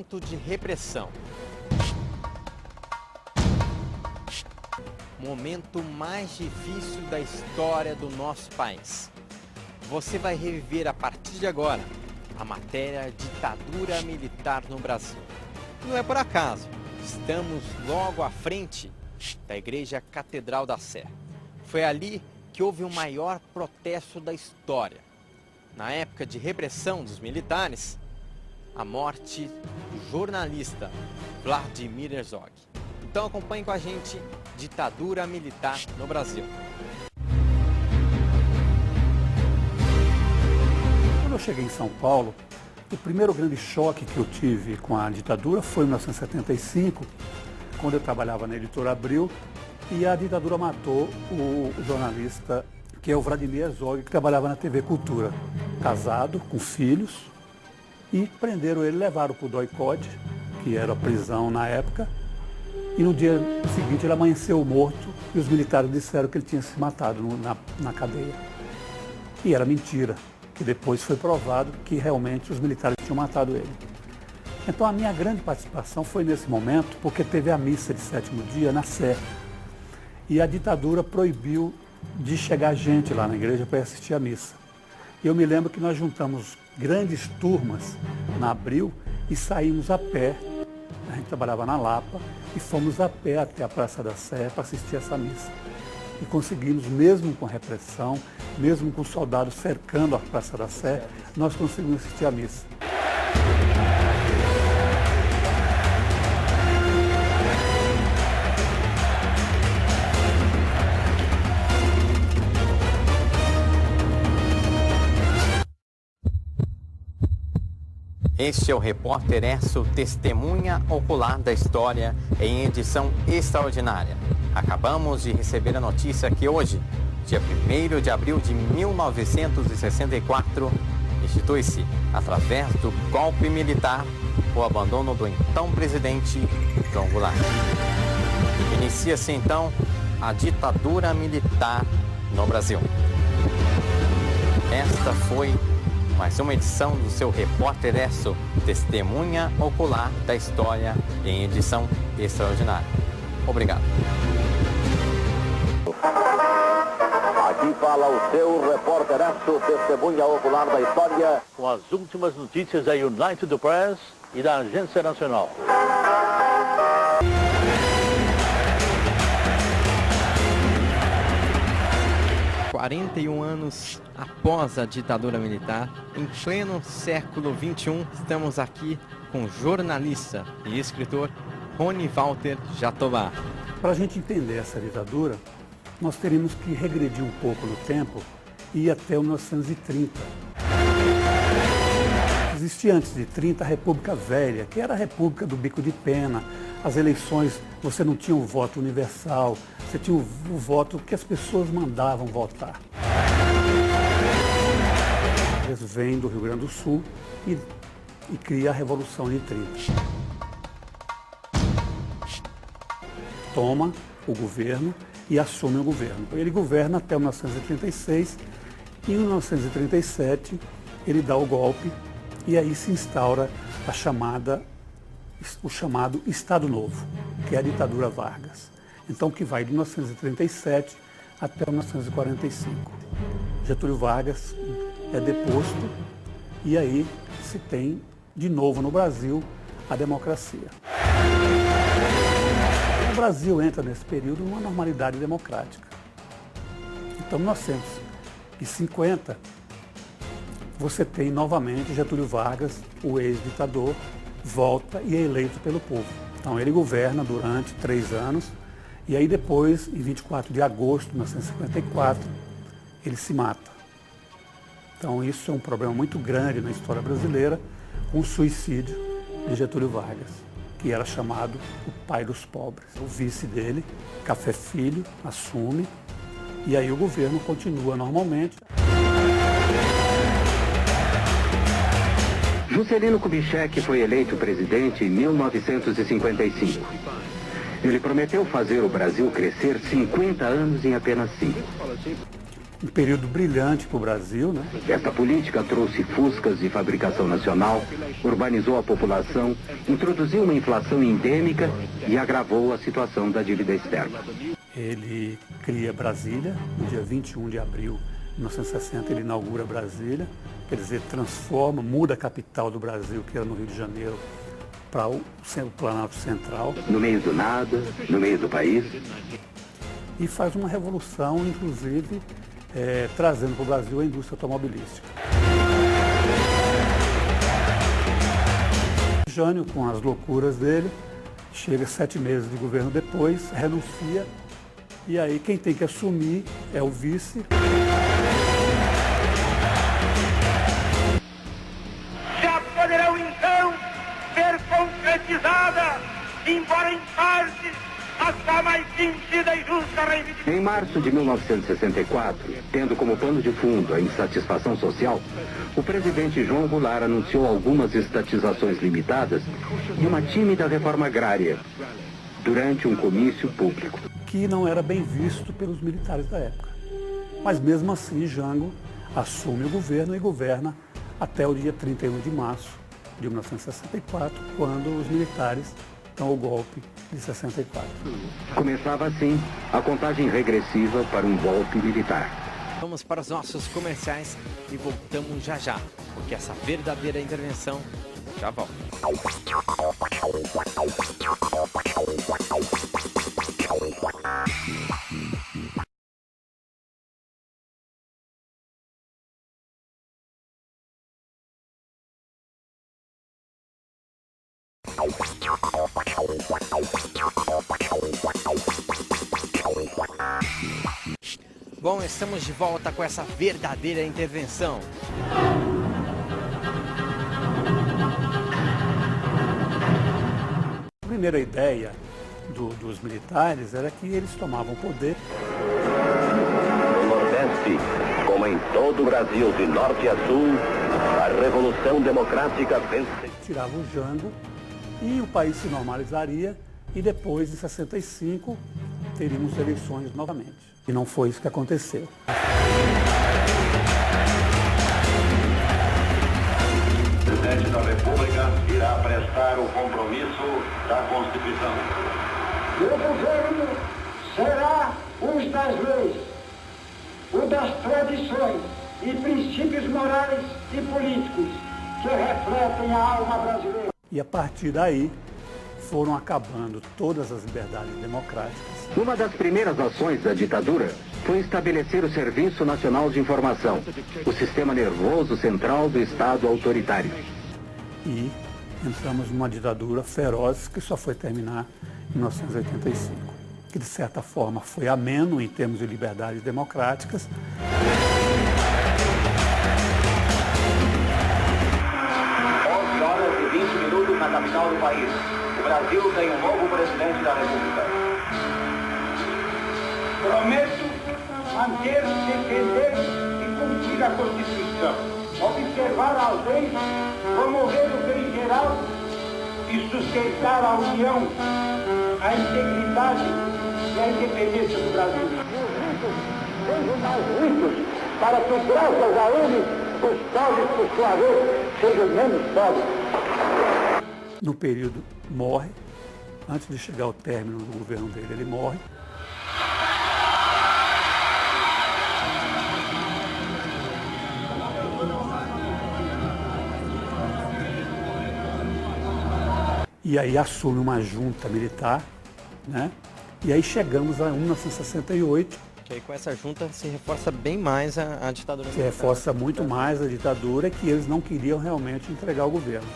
momento de repressão. Momento mais difícil da história do nosso país. Você vai reviver a partir de agora a matéria Ditadura Militar no Brasil. Não é por acaso, estamos logo à frente da Igreja Catedral da Sé. Foi ali que houve o maior protesto da história. Na época de repressão dos militares, a morte do jornalista Vladimir Herzog. Então acompanhe com a gente Ditadura Militar no Brasil. Quando eu cheguei em São Paulo, o primeiro grande choque que eu tive com a ditadura foi em 1975, quando eu trabalhava na Editora Abril, e a ditadura matou o jornalista, que é o Vladimir Herzog, que trabalhava na TV Cultura, casado, com filhos, e prenderam ele, levaram para o DOI-CODE, que era a prisão na época, e no dia seguinte ele amanheceu morto e os militares disseram que ele tinha se matado na cadeia. E era mentira, que depois foi provado que realmente os militares tinham matado ele. Então a minha grande participação foi nesse momento, porque teve a missa de sétimo dia na Sé. E a ditadura proibiu de chegar gente lá na igreja para assistir a missa. E eu me lembro que nós juntamos grandes turmas na Abril e saímos a pé. A gente trabalhava na Lapa e fomos a pé até a Praça da Sé para assistir essa missa. E conseguimos, mesmo com repressão, mesmo com soldados cercando a Praça da Sé, nós conseguimos assistir a missa. Este é o Repórter Esso, testemunha ocular da história em edição extraordinária. Acabamos de receber a notícia que hoje, dia 1º de abril de 1964, institui-se, através do golpe militar, o abandono do então presidente João Goulart. Inicia-se então a ditadura militar no Brasil. Esta foi mais uma edição do seu Repórter Esso, testemunha ocular da história em edição extraordinária. Obrigado. Aqui fala o seu Repórter Esso, testemunha ocular da história, com as últimas notícias da United Press e da Agência Nacional. 41 anos após a ditadura militar, em pleno século XXI, estamos aqui com o jornalista e escritor Rony Walter Jatobá. Para a gente entender essa ditadura, nós teríamos que regredir um pouco no tempo e ir até 1930. Existia antes de 30 a República Velha, que era a República do Bico de Pena. As eleições, você não tinha o voto universal, você tinha o voto que as pessoas mandavam votar. Eles vêm do Rio Grande do Sul e cria a Revolução de 30. Toma o governo e assume o governo. Ele governa até 1936 e em 1937 ele dá o golpe e aí se instaura o chamado Estado Novo, que é a ditadura Vargas. Então, que vai de 1937 até 1945. Getúlio Vargas é deposto e aí se tem, de novo no Brasil, a democracia. O Brasil entra nesse período numa normalidade democrática. Então, em 1950, você tem novamente Getúlio Vargas, o ex-ditador, volta e é eleito pelo povo. Então, ele governa durante 3 anos. E aí depois, em 24 de agosto de 1954, ele se mata. Então isso é um problema muito grande na história brasileira, com o suicídio de Getúlio Vargas, que era chamado o pai dos pobres. O vice dele, Café Filho, assume, e aí o governo continua normalmente. Juscelino Kubitschek foi eleito presidente em 1955. Ele prometeu fazer o Brasil crescer 50 anos em apenas 5. um período brilhante para o Brasil, né? Esta política trouxe fuscas de fabricação nacional, urbanizou a população, introduziu uma inflação endêmica e agravou a situação da dívida externa. Ele cria Brasília, no dia 21 de abril de 1960 ele inaugura Brasília, quer dizer, transforma, muda a capital do Brasil, que era no Rio de Janeiro, para o Planalto Central. No meio do nada, no meio do país. E faz uma revolução, inclusive, trazendo para o Brasil a indústria automobilística. Jânio, com as loucuras dele, chega 7 meses de governo depois, renuncia, e aí quem tem que assumir é o vice. Já poderão então ser concretizada, embora em parte, a sua mais sentida e justa reivindicação. Em março de 1964, tendo como pano de fundo a insatisfação social, o presidente João Goulart anunciou algumas estatizações limitadas e uma tímida reforma agrária durante um comício público. Que não era bem visto pelos militares da época. Mas mesmo assim, Jango assume o governo e governa até o dia 31 de março de 1964, quando os militares dão o golpe de 64. Começava assim a contagem regressiva para um golpe militar. Vamos para os nossos comerciais e voltamos já já, porque essa verdadeira intervenção já volta. Bom, estamos de volta com essa verdadeira intervenção. A primeira ideia dos militares era que eles tomavam poder. No Nordeste, como em todo o Brasil, de norte a sul, a Revolução Democrática vence. Tirava o Jango e o país se normalizaria e depois, em 65, teríamos eleições novamente. E não foi isso que aconteceu. O presidente da República irá prestar o compromisso da Constituição. Meu governo será o das leis, o das tradições e princípios morais e políticos que refletem a alma brasileira. E a partir daí foram acabando todas as liberdades democráticas. Uma das primeiras ações da ditadura foi estabelecer o Serviço Nacional de Informação, o sistema nervoso central do Estado autoritário. E entramos numa ditadura feroz que só foi terminar em 1985, que de certa forma foi ameno em termos de liberdades democráticas. 11h20 na capital do país. O Brasil tem um novo presidente da República. Prometo manter, defender e cumprir a Constituição, observar as leis, promover o bem geral e sustentar a união, a integridade e a independência do Brasil. Sejam mais ricos para que, graças a eles, os pobres, por sua vez, sejam menos pobres. No período morre, antes de chegar ao término do governo dele, ele morre. E aí assume uma junta militar, né? E aí chegamos a 1968. Que aí com essa junta se reforça bem mais a ditadura militar. Se reforça muito mais a ditadura, que eles não queriam realmente entregar o governo.